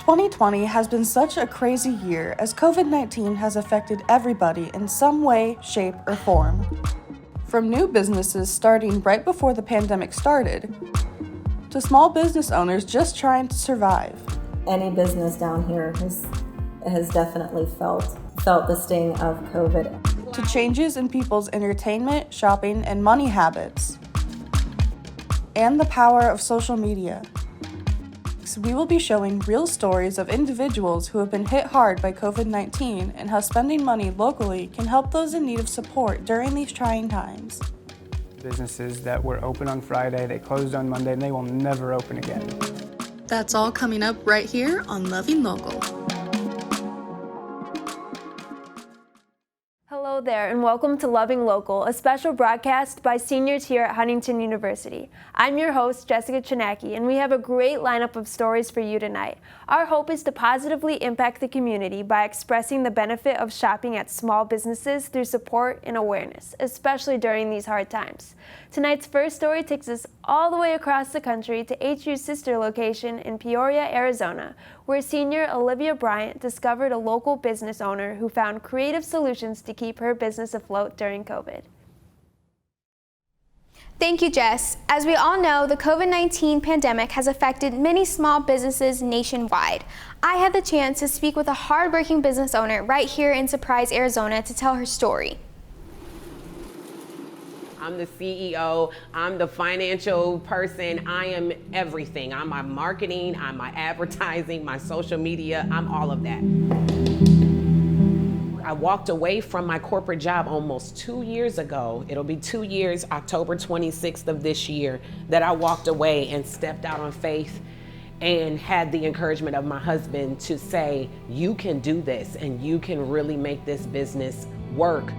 2020 has been such a crazy year as COVID-19 has affected everybody in some way, shape, or form. From new businesses starting right before the pandemic started, to small business owners just trying to survive. Any business down here has definitely felt the sting of COVID. To changes in people's entertainment, shopping, and money habits. And the power of social media. We will be showing real stories of individuals who have been hit hard by COVID-19 and how spending money locally can help those in need of support during these trying times. Businesses that were open on Friday, they closed on Monday, and they will never open again. That's all coming up right here on Loving Local. Hello there, and welcome to Loving Local, a special broadcast by seniors here at Huntington University. I'm your host, Jessica Chinaki, and we have a great lineup of stories for you tonight. Our hope is to positively impact the community by expressing the benefit of shopping at small businesses through support and awareness, especially during these hard times. Tonight's first story takes us all the way across the country to HU's sister location in Peoria, Arizona, where senior Olivia Bryant discovered a local business owner who found creative solutions to keep her business afloat during COVID. Thank you, Jess. As we all know, the COVID-19 pandemic has affected many small businesses nationwide. I had the chance to speak with a hardworking business owner right here in Surprise, Arizona to tell her story. I'm the CEO, I'm the financial person, I am everything. I'm my marketing, I'm my advertising, my social media, I'm all of that. I walked away from my corporate job almost 2 years ago. It'll be 2 years, October 26th of this year, that I walked away and stepped out on faith and had the encouragement of my husband to say, you can do this and you can really make this business work.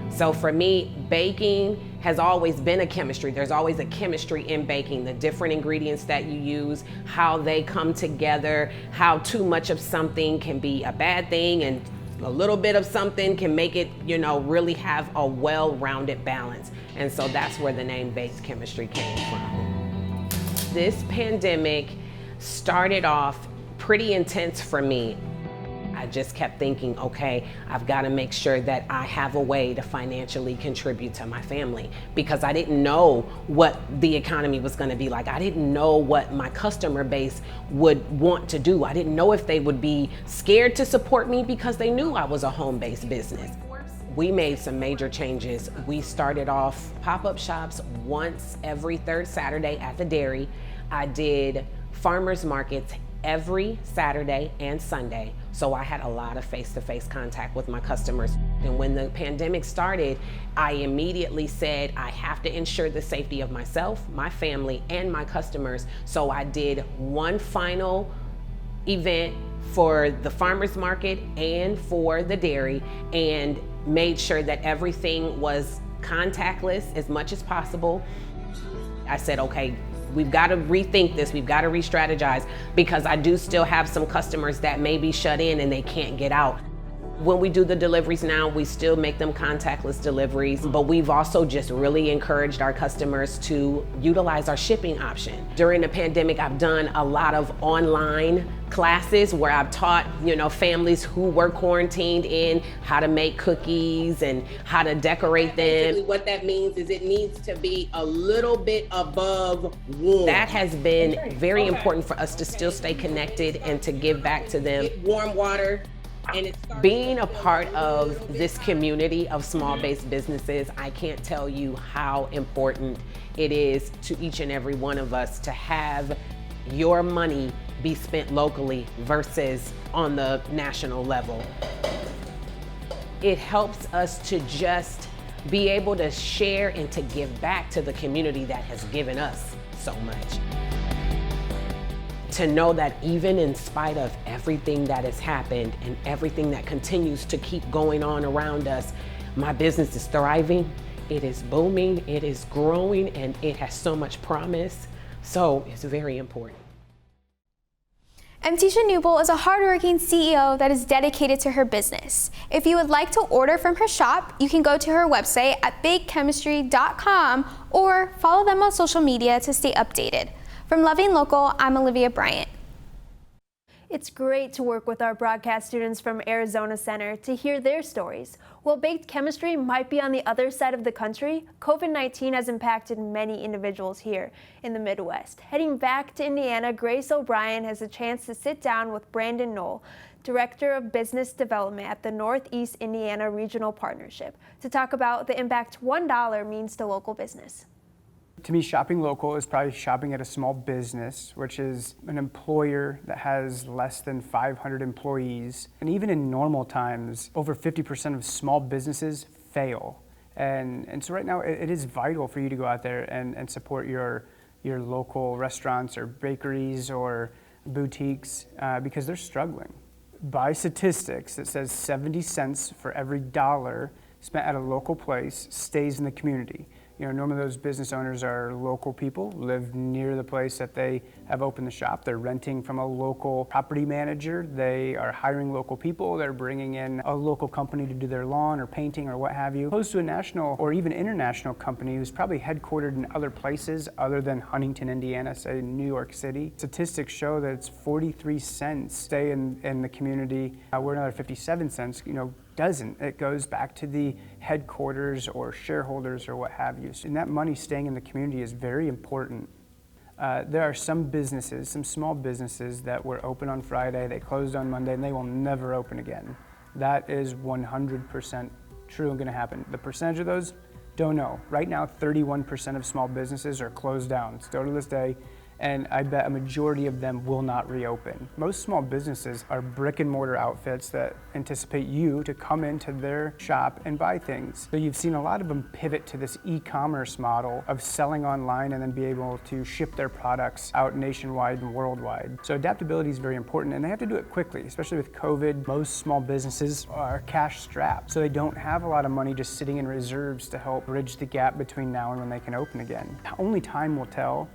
So for me, baking has always been a chemistry. There's always a chemistry in baking, the different ingredients that you use, how they come together, how too much of something can be a bad thing and a little bit of something can make it, really have a well-rounded balance. And so that's where the name Baked Chemistry came from. This pandemic started off pretty intense for me. I just kept thinking, okay, I've got to make sure that I have a way to financially contribute to my family, because I didn't know what the economy was going to be like. I didn't know what my customer base would want to do. I didn't know if they would be scared to support me because they knew I was a home-based business. We made some major changes. We started off pop-up shops once every third Saturday at the dairy. I did farmers markets every Saturday and Sunday. So I had a lot of face-to-face contact with my customers. And when the pandemic started, I immediately said, I have to ensure the safety of myself, my family, and my customers. So I did one final event for the farmers market and for the dairy and made sure that everything was contactless as much as possible. I said, okay, we've got to rethink this. We've got to re-strategize, because I do still have some customers that may be shut in and they can't get out. When we do the deliveries now, we still make them contactless deliveries, but we've also just really encouraged our customers to utilize our shipping option. During the pandemic, I've done a lot of online classes where I've taught, families who were quarantined in how to make cookies and how to decorate them. Basically, what that means is it needs to be a little bit above warm. That has been very important for us to still stay connected and to give back to them. Warm water. And being a part of this community of small-based businesses, I can't tell you how important it is to each and every one of us to have your money be spent locally versus on the national level. It helps us to just be able to share and to give back to the community that has given us so much. To know that even in spite of everything that has happened and everything that continues to keep going on around us, my business is thriving, it is booming, it is growing, and it has so much promise. So it's very important. Tisha Newble is a hardworking CEO that is dedicated to her business. If you would like to order from her shop, you can go to her website at bakechemistry.com or follow them on social media to stay updated. From Loving Local, I'm Olivia Bryant. It's great to work with our broadcast students from Arizona Center to hear their stories. While baked chemistry might be on the other side of the country, COVID-19 has impacted many individuals here in the Midwest. Heading back to Indiana, Grace O'Brien has a chance to sit down with Brandon Knoll, Director of Business Development at the Northeast Indiana Regional Partnership, to talk about the impact $1 means to local business. To me, shopping local is probably shopping at a small business, which is an employer that has less than 500 employees. And even in normal times, over 50% of small businesses fail. And so right now, it is vital for you to go out there and support your local restaurants or bakeries or boutiques because they're struggling. By statistics, it says 70 cents for every dollar spent at a local place stays in the community. You know, normally those business owners are local people, live near the place that they have opened the shop. They're renting from a local property manager. They are hiring local people. They're bringing in a local company to do their lawn or painting or what have you. Opposed to a national or even international company who's probably headquartered in other places other than Huntington, Indiana, say New York City. Statistics show that it's 43 cents stay in the community, where another 57 cents, doesn't. It goes back to the headquarters or shareholders or what have you. And that money staying in the community is very important. There are some businesses, some small businesses that were open on Friday, they closed on Monday, and they will never open again. That is 100% true and going to happen. The percentage of those, don't know. Right now, 31% of small businesses are closed down still to this day, and I bet a majority of them will not reopen. Most small businesses are brick and mortar outfits that anticipate you to come into their shop and buy things. So you've seen a lot of them pivot to this e-commerce model of selling online and then be able to ship their products out nationwide and worldwide. So adaptability is very important, and they have to do it quickly, especially with COVID. Most small businesses are cash strapped, so they don't have a lot of money just sitting in reserves to help bridge the gap between now and when they can open again. Only time will tell.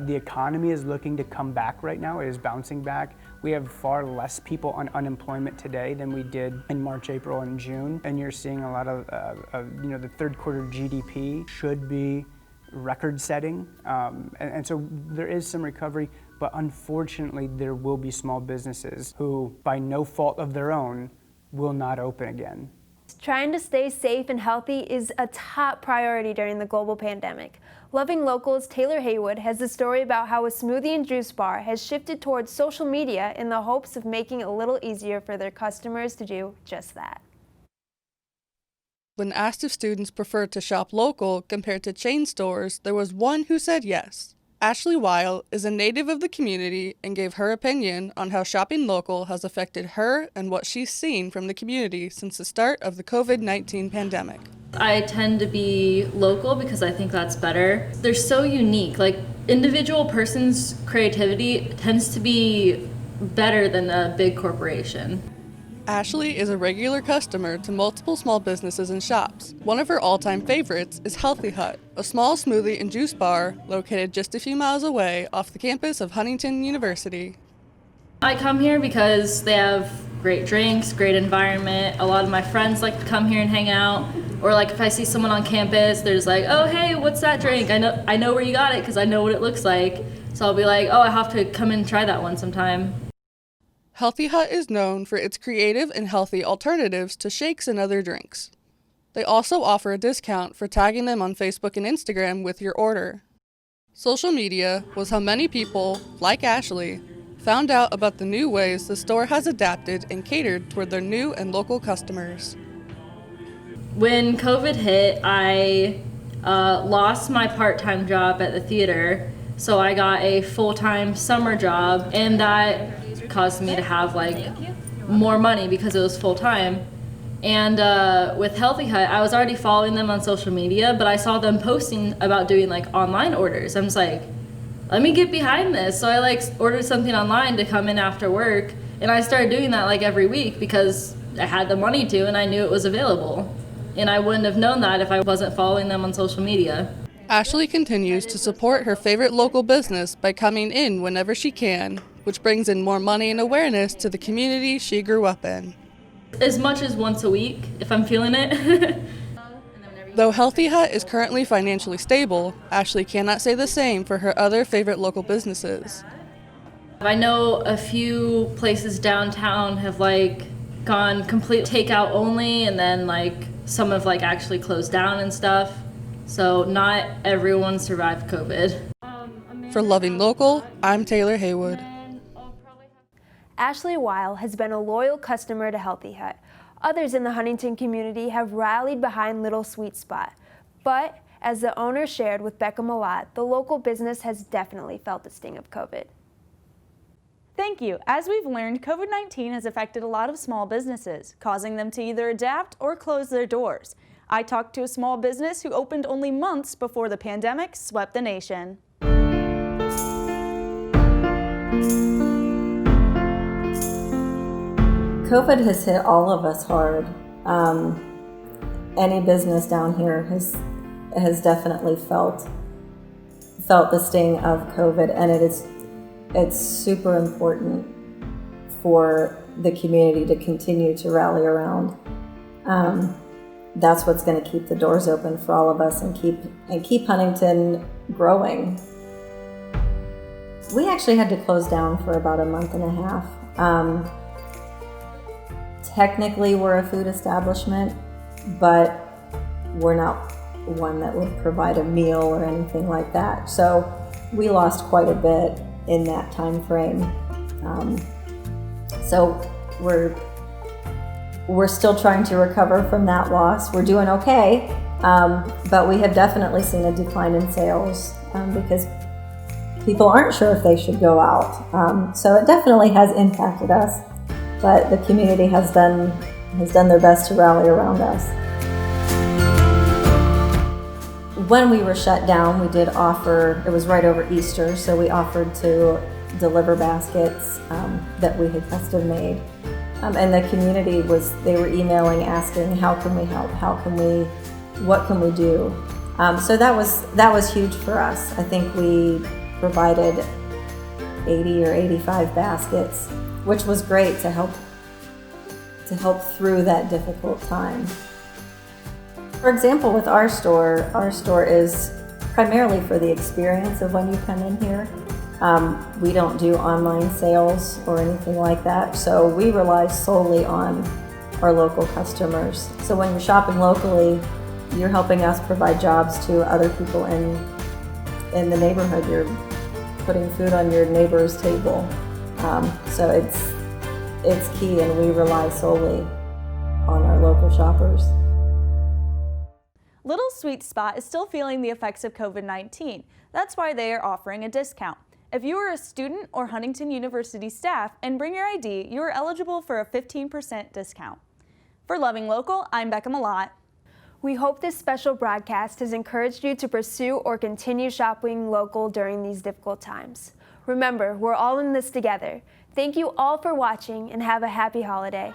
The economy is looking to come back right now. It is bouncing back. We have far less people on unemployment today than we did in March, April, and June. And you're seeing a lot of, the third quarter GDP should be record-setting. And so there is some recovery, but unfortunately there will be small businesses who, by no fault of their own, will not open again. Trying to stay safe and healthy is a top priority during the global pandemic. Loving Local's Taylor Haywood has a story about how a smoothie and juice bar has shifted towards social media in the hopes of making it a little easier for their customers to do just that. When asked if students preferred to shop local compared to chain stores, there was one who said yes. Ashley Weil is a native of the community and gave her opinion on how shopping local has affected her and what she's seen from the community since the start of the COVID-19 pandemic. I tend to be local because I think that's better. They're so unique. Like, individual person's creativity tends to be better than a big corporation. Ashley is a regular customer to multiple small businesses and shops. One of her all-time favorites is Healthy Hut, a small smoothie and juice bar located just a few miles away off the campus of Huntington University. I come here because they have great drinks, great environment. A lot of my friends like to come here and hang out. Or like if I see someone on campus, they're just like, oh, hey, what's that drink? I know where you got it because I know what it looks like. So I'll be like, oh, I have to come and try that one sometime. Healthy Hut is known for its creative and healthy alternatives to shakes and other drinks. They also offer a discount for tagging them on Facebook and Instagram with your order. Social media was how many people, like Ashley, found out about the new ways the store has adapted and catered toward their new and local customers. When COVID hit, I lost my part-time job at the theater, so I got a full-time summer job, and that caused me to have more money because it was full-time. And with Healthy Hut, I was already following them on social media, but I saw them posting about doing online orders. I'm just like, let me get behind this. So I ordered something online to come in after work, and I started doing that every week because I had the money to and I knew it was available. And I wouldn't have known that if I wasn't following them on social media. Ashley continues to support her favorite local business by coming in whenever she can, which brings in more money and awareness to the community she grew up in. As much as once a week, if I'm feeling it. Though Healthy Hut is currently financially stable, Ashley cannot say the same for her other favorite local businesses. I know a few places downtown have gone complete takeout only, and then some have actually closed down and stuff. So not everyone survived COVID. For Loving Local, I'm Taylor Haywood. Ashley Weil has been a loyal customer to Healthy Hut. Others in the Huntington community have rallied behind Little Sweet Spot. But as the owner shared with Becca Malat, the local business has definitely felt the sting of COVID. Thank you. As we've learned, COVID-19 has affected a lot of small businesses, causing them to either adapt or close their doors. I talked to a small business who opened only months before the pandemic swept the nation. COVID has hit all of us hard. Any business down here has definitely felt the sting of COVID, and it's super important for the community to continue to rally around. That's what's going to keep the doors open for all of us and keep Huntington growing. We actually had to close down for about a month and a half. Technically, we're a food establishment, but we're not one that would provide a meal or anything like that. So we lost quite a bit in that time frame. So we're still trying to recover from that loss. We're doing okay, but we have definitely seen a decline in sales because people aren't sure if they should go out. So it definitely has impacted us. But the community has done their best to rally around us. When we were shut down, we did offer, it was right over Easter, so we offered to deliver baskets that we had custom made. And the community they were emailing asking, how can we help? What can we do? So that was huge for us. I think we provided 80 or 85 baskets, which was great to help through that difficult time. For example, with our store is primarily for the experience of when you come in here. We don't do online sales or anything like that, so we rely solely on our local customers. So when you're shopping locally, you're helping us provide jobs to other people in the neighborhood. You're putting food on your neighbor's table. So it's key, and we rely solely on our local shoppers. Little Sweet Spot is still feeling the effects of COVID-19. That's why they are offering a discount. If you are a student or Huntington University staff and bring your ID, you are eligible for a 15% discount. For Loving Local, I'm Becca Malat. We hope this special broadcast has encouraged you to pursue or continue shopping local during these difficult times. Remember, we're all in this together. Thank you all for watching, and have a happy holiday.